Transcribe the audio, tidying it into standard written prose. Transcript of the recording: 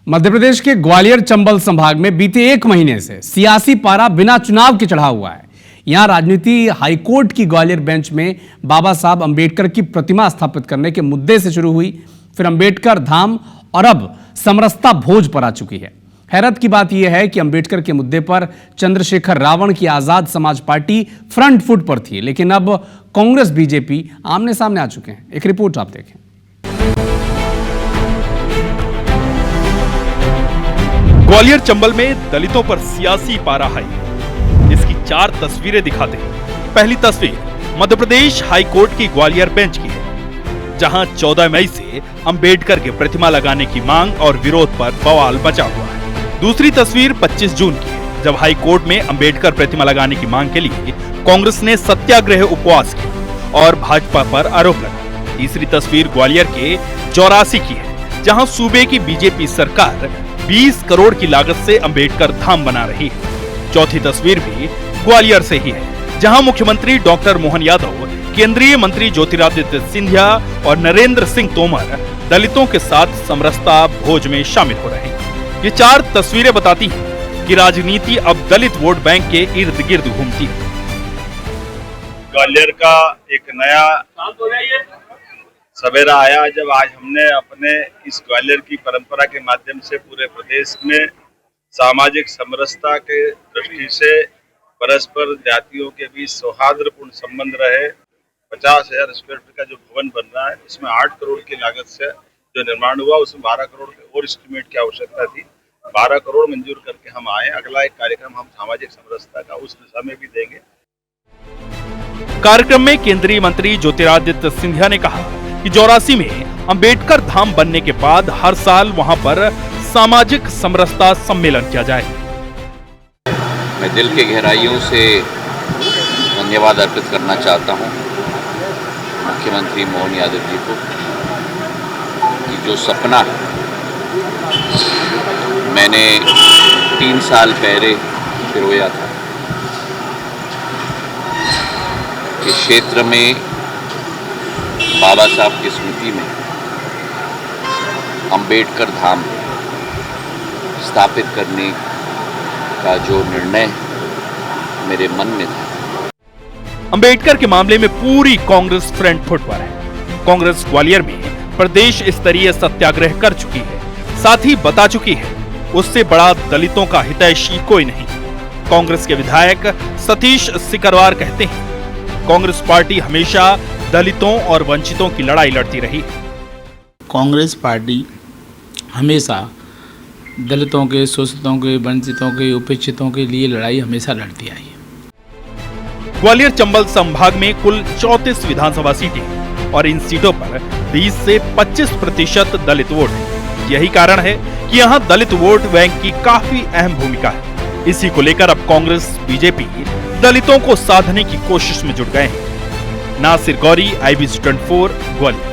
मध्य प्रदेश के ग्वालियर चंबल संभाग में बीते एक महीने से सियासी पारा बिना चुनाव के चढ़ा हुआ है। यहां राजनीति हाईकोर्ट की ग्वालियर बेंच में बाबा साहब अंबेडकर की प्रतिमा स्थापित करने के मुद्दे से शुरू हुई, फिर अंबेडकर धाम और अब समरसता भोज पर आ चुकी है। हैरत की बात यह है कि अंबेडकर के मुद्दे पर चंद्रशेखर रावण की Azad Samaj party front foot पर थी, लेकिन अब कांग्रेस बीजेपी आमने सामने आ चुके हैं। एक रिपोर्ट आप देखें। ग्वालियर चंबल में दलितों पर सियासी पारा हाई। इसकी 4 तस्वीरें दिखाते हैं। पहली तस्वीर मध्य प्रदेश हाईकोर्ट की ग्वालियर बेंच की है, जहां 14 मई से अंबेडकर के प्रतिमा लगाने की मांग और विरोध पर बवाल मचा हुआ है। दूसरी तस्वीर 25 जून की है, जब हाईकोर्ट में अंबेडकर प्रतिमा लगाने की मांग के लिए कांग्रेस ने सत्याग्रह उपवास किया और भाजपा पर आरोप लगाया। तीसरी तस्वीर ग्वालियर के 84 की है, जहां सूबे की बीजेपी सरकार 20 करोड़ की लागत से अंबेडकर धाम बना रही है। चौथी तस्वीर भी ग्वालियर से ही है, जहां मुख्यमंत्री डॉक्टर मोहन यादव, केंद्रीय मंत्री ज्योतिरादित्य सिंधिया और नरेंद्र सिंह तोमर दलितों के साथ समरसता भोज में शामिल हो रहे हैं। ये 4 तस्वीरें बताती हैं कि राजनीति अब दलित वोट बैंक के इर्द गिर्द घूमती है। ग्वालियर का एक नया सवेरा आया जब आज हमने अपने इस ग्वालियर की परंपरा के माध्यम से पूरे प्रदेश में सामाजिक समरसता के दृष्टि से परस्पर जातियों के बीच सौहार्दपूर्ण संबंध रहे। 50,000 स्क्वायर फीट का जो भवन बन रहा है, उसमें 8 करोड़ की लागत से जो निर्माण हुआ, उसमें 12 करोड़ और एस्टीमेट की आवश्यकता थी। 12 करोड़ मंजूर करके हम आए। अगला एक कार्यक्रम हम सामाजिक समरसता का उस दिशा में भी देंगे। कार्यक्रम में केंद्रीय मंत्री ज्योतिरादित्य सिंधिया ने कहा कि 84 में अंबेडकर धाम बनने के बाद हर साल वहां पर सामाजिक समरसता सम्मेलन किया जाए। मैं दिल के गहराइयों से धन्यवाद अर्पित करना चाहता हूं मुख्यमंत्री मोहन यादव जी को कि जो सपना मैंने 3 साल पहले पिरोया था कि क्षेत्र में बाबा साहब की स्मृति में अंबेडकर धाम स्थापित करने का जो निर्णय मेरे मन में था। अंबेडकर के मामले में पूरी कांग्रेस फ्रंट फुट पर है। कांग्रेस ग्वालियर में प्रदेश स्तरीय सत्याग्रह कर चुकी है, साथ ही बता चुकी है उससे बड़ा दलितों का हितैषी कोई नहीं। कांग्रेस के विधायक सतीश सिकरवार कहते हैं, कांग्रेस पार्टी हमेशा दलितों और वंचितों की लड़ाई लड़ती रही है। कांग्रेस पार्टी हमेशा दलितों के, शोषितों के, वंचितों के, उपेक्षितों के लिए लड़ाई हमेशा लड़ती आई है। ग्वालियर चंबल संभाग में कुल 34 विधानसभा सीटें और इन सीटों पर 20 से 25% दलित वोट है। यही कारण है कि यहाँ दलित वोट बैंक की काफी अहम भूमिका है। इसी को लेकर अब कांग्रेस बीजेपी दलितों को साधने की कोशिश में जुट गए हैं। नासिर गौरी, IBC 24, ग्वालियर।